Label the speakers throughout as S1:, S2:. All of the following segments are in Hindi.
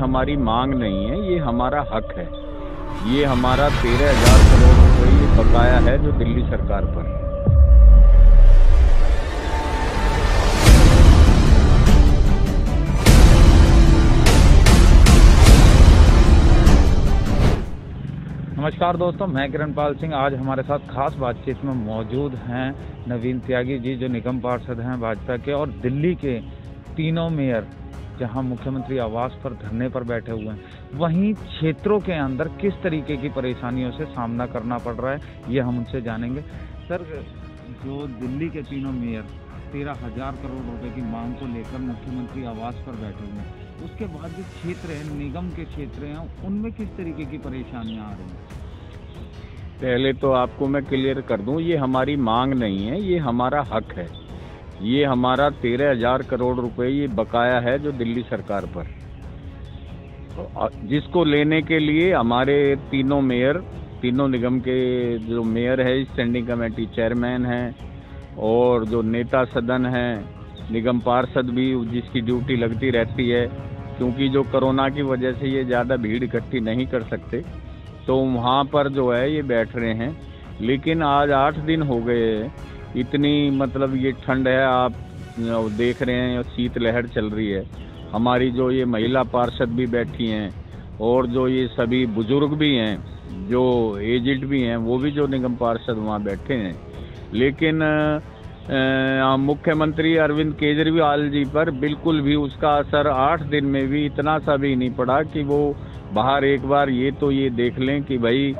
S1: हमारी मांग नहीं है, ये हमारा हक है। ये हमारा 13,000 करोड़ रुपए ये बकाया है जो दिल्ली सरकार पर है।
S2: नमस्कार दोस्तों, मैं किरणपाल सिंह। आज हमारे साथ खास बातचीत में मौजूद हैं नवीन त्यागी जी, जो निगम पार्षद हैं भाजपा के, और दिल्ली के तीनों मेयर जहां मुख्यमंत्री आवास पर धरने पर बैठे हुए हैं, वहीं क्षेत्रों के अंदर किस तरीके की परेशानियों से सामना करना पड़ रहा है, ये हम उनसे जानेंगे। सर, जो दिल्ली के तीनों मेयर 13,000 करोड़ रुपए की मांग को लेकर मुख्यमंत्री आवास पर बैठे हुए हैं, उसके बाद जो क्षेत्र हैं, निगम के क्षेत्र हैं, उनमें किस तरीके की परेशानियां आ रही हैं?
S1: पहले तो आपको मैं क्लियर कर दूं, ये हमारी मांग नहीं है, ये हमारा हक है। ये हमारा 13,000 करोड़ रुपए ये बकाया है जो दिल्ली सरकार पर, जिसको लेने के लिए हमारे तीनों मेयर, तीनों निगम के जो मेयर है, स्टैंडिंग कमेटी चेयरमैन हैं, और जो नेता सदन हैं, निगम पार्षद भी जिसकी ड्यूटी लगती रहती है, क्योंकि जो कोरोना की वजह से ये ज़्यादा भीड़ इकट्ठी नहीं कर सकते, तो वहाँ पर जो है ये बैठ रहे हैं। लेकिन आज 8 दिन हो गए, इतनी मतलब ये ठंड है, आप देख रहे हैं, शीत लहर चल रही है। हमारी जो ये महिला पार्षद भी बैठी हैं, और जो ये सभी बुजुर्ग भी हैं, जो एजिड भी हैं, वो भी जो निगम पार्षद वहाँ बैठे हैं। लेकिन मुख्यमंत्री अरविंद केजरीवाल जी पर बिल्कुल भी उसका असर 8 दिन में भी इतना सा भी नहीं पड़ा कि वो बाहर एक बार ये देख लें कि भाई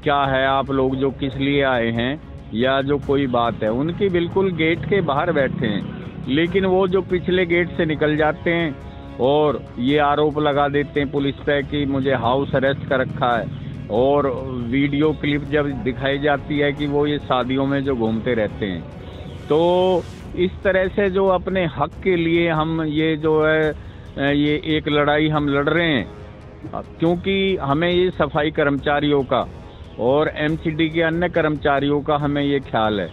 S1: क्या है, आप लोग जो किस लिए आए हैं, या जो कोई बात है। उनकी बिल्कुल गेट के बाहर बैठे हैं, लेकिन वो जो पिछले गेट से निकल जाते हैं और ये आरोप लगा देते हैं पुलिस पे कि मुझे हाउस अरेस्ट कर रखा है, और वीडियो क्लिप जब दिखाई जाती है कि वो ये शादियों में जो घूमते रहते हैं। तो इस तरह से जो अपने हक के लिए हम ये जो है ये एक लड़ाई हम लड़ रहे हैं, क्योंकि हमें ये सफाई कर्मचारियों का और एमसीडी के अन्य कर्मचारियों का हमें ये ख्याल है,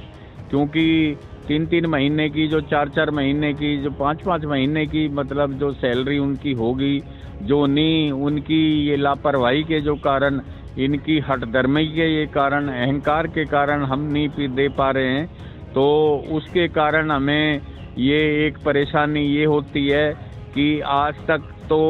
S1: क्योंकि 3-3 महीने की, जो 4-4 महीने की, जो 5-5 महीने की मतलब जो सैलरी उनकी होगी, जो नहीं उनकी ये लापरवाही के जो कारण, इनकी हठधर्मी के ये कारण, अहंकार के कारण हम नहीं दे पा रहे हैं, तो उसके कारण हमें ये एक परेशानी ये होती है कि आज तक तो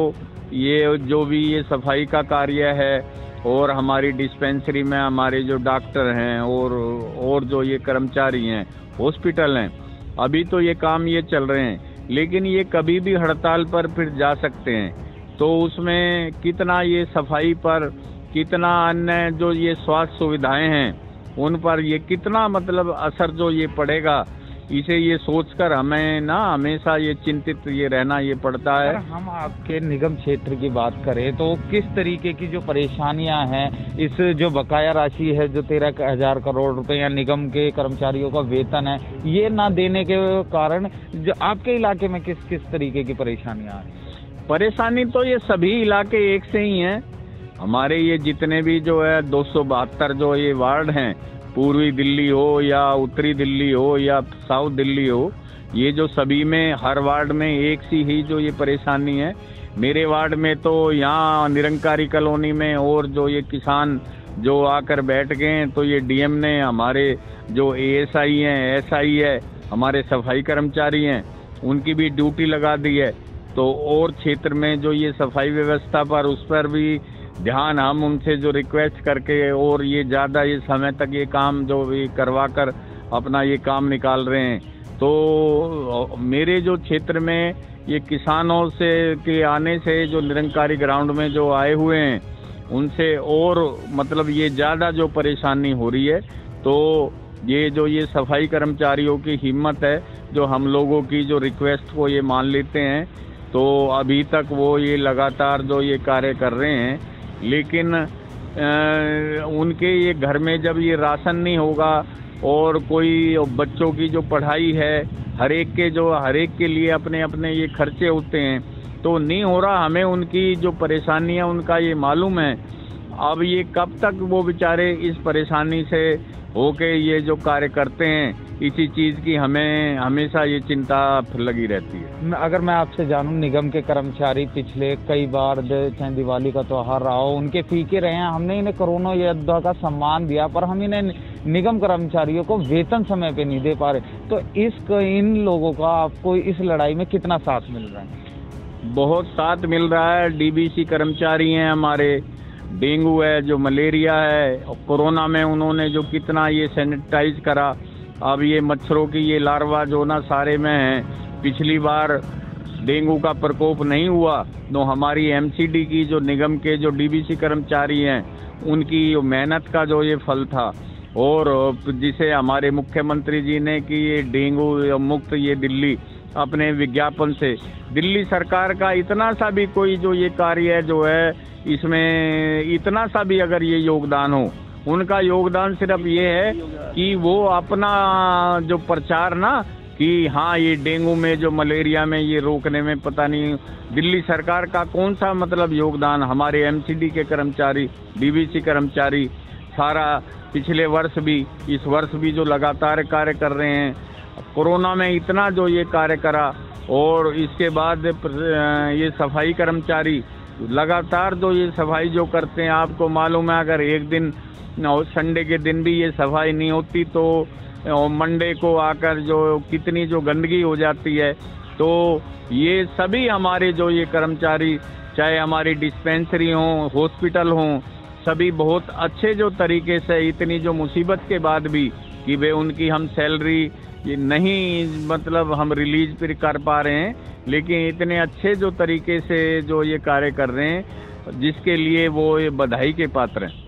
S1: ये जो भी ये सफाई का कार्य है, और हमारी डिस्पेंसरी में हमारे जो डॉक्टर हैं और जो ये कर्मचारी हैं, हॉस्पिटल हैं, अभी तो ये काम ये चल रहे हैं, लेकिन ये कभी भी हड़ताल पर फिर जा सकते हैं। तो उसमें कितना ये सफाई पर, कितना अन्य जो ये स्वास्थ्य सुविधाएं हैं उन पर ये कितना मतलब असर जो ये पड़ेगा, इसे ये सोचकर हमें ना हमेशा ये चिंतित ये रहना ये पड़ता है।
S2: हम आपके निगम क्षेत्र की बात करें तो किस तरीके की जो परेशानियां हैं, इस जो बकाया राशि है, जो 13,000 करोड़ रुपए या निगम के कर्मचारियों का वेतन है, ये ना देने के कारण जो आपके इलाके में किस किस तरीके की परेशानियां आ रही हैं?
S1: परेशानी तो ये सभी इलाके एक से ही हैं। हमारे ये जितने भी जो है 272 जो ये वार्ड हैं, पूर्वी दिल्ली हो या उत्तरी दिल्ली हो या साउथ दिल्ली हो, ये जो सभी में हर वार्ड में एक सी ही जो ये परेशानी है। मेरे वार्ड में तो यहाँ निरंकारी कॉलोनी में और जो ये किसान जो आकर बैठ गए हैं, तो ये डीएम ने हमारे जो एएसआई हैं, एसआई है, हमारे सफाई कर्मचारी हैं, उनकी भी ड्यूटी लगा दी है। तो और क्षेत्र में जो ये सफाई व्यवस्था पर, उस पर भी ध्यान हम उनसे जो रिक्वेस्ट करके, और ये ज़्यादा ये समय तक ये काम जो भी करवा कर अपना ये काम निकाल रहे हैं। तो मेरे जो क्षेत्र में ये किसानों से के आने से जो निरंकारी ग्राउंड में जो आए हुए हैं, उनसे और मतलब ये ज़्यादा जो परेशानी हो रही है। तो ये जो ये सफाई कर्मचारियों की हिम्मत है, जो हम लोगों की जो रिक्वेस्ट को ये मान लेते हैं, तो अभी तक वो ये लगातार जो ये कार्य कर रहे हैं। लेकिन उनके ये घर में जब ये राशन नहीं होगा, और कोई बच्चों की जो पढ़ाई है, हर एक के लिए अपने अपने ये खर्चे होते हैं, तो नहीं हो रहा। हमें उनकी जो परेशानी है उनका ये मालूम है। अब ये कब तक वो बेचारे इस परेशानी से होके ये जो कार्य करते हैं,
S2: इसी चीज़ की हमें हमेशा ये चिंता लगी रहती है। अगर मैं आपसे जानूं, निगम के कर्मचारी पिछले कई बार चाहे दिवाली का त्योहार रहा हो, उनके फीके रहे हैं। हमने इन्हें कोरोना योद्धा का सम्मान दिया, पर हम इन्हें निगम कर्मचारियों को वेतन समय पे नहीं दे पा रहे। तो इन लोगों का आपको इस लड़ाई में कितना साथ मिल रहा है?
S1: बहुत साथ मिल रहा है। डीबीसी कर्मचारी हैं हमारे, डेंगू है, जो मलेरिया है, कोरोना में उन्होंने जो कितना ये सैनिटाइज करा। अब ये मच्छरों की ये लार्वा जो ना सारे में है। पिछली बार डेंगू का प्रकोप नहीं हुआ तो हमारी एमसीडी की जो निगम के जो डीबीसी कर्मचारी हैं उनकी मेहनत का जो ये फल था। और जिसे हमारे मुख्यमंत्री जी ने कि ये डेंगू मुक्त ये दिल्ली अपने विज्ञापन से, दिल्ली सरकार का इतना सा भी कोई जो ये कार्य जो है इसमें इतना सा भी अगर ये योगदान हो, उनका योगदान सिर्फ ये है कि वो अपना जो प्रचार ना कि हाँ ये डेंगू में जो मलेरिया में ये रोकने में पता नहीं दिल्ली सरकार का कौन सा मतलब योगदान। हमारे एमसीडी के कर्मचारी, डीबीसी कर्मचारी सारा पिछले वर्ष भी इस वर्ष भी जो लगातार कार्य कर रहे हैं। कोरोना में इतना जो ये कार्य करा और इसके बाद ये सफाई कर्मचारी लगातार जो ये सफाई जो करते हैं, आपको मालूम है अगर एक दिन संडे के दिन भी ये सफाई नहीं होती तो मंडे को आकर जो कितनी जो गंदगी हो जाती है। तो ये सभी हमारे जो ये कर्मचारी, चाहे हमारी डिस्पेंसरी हों, हॉस्पिटल हों, सभी बहुत अच्छे जो तरीके से इतनी जो मुसीबत के बाद भी कि वे उनकी हम सैलरी ये नहीं मतलब हम रिलीज फिर कर पा रहे हैं, लेकिन इतने अच्छे जो तरीके से जो ये कार्य कर रहे हैं जिसके लिए वो ये बधाई के पात्र हैं।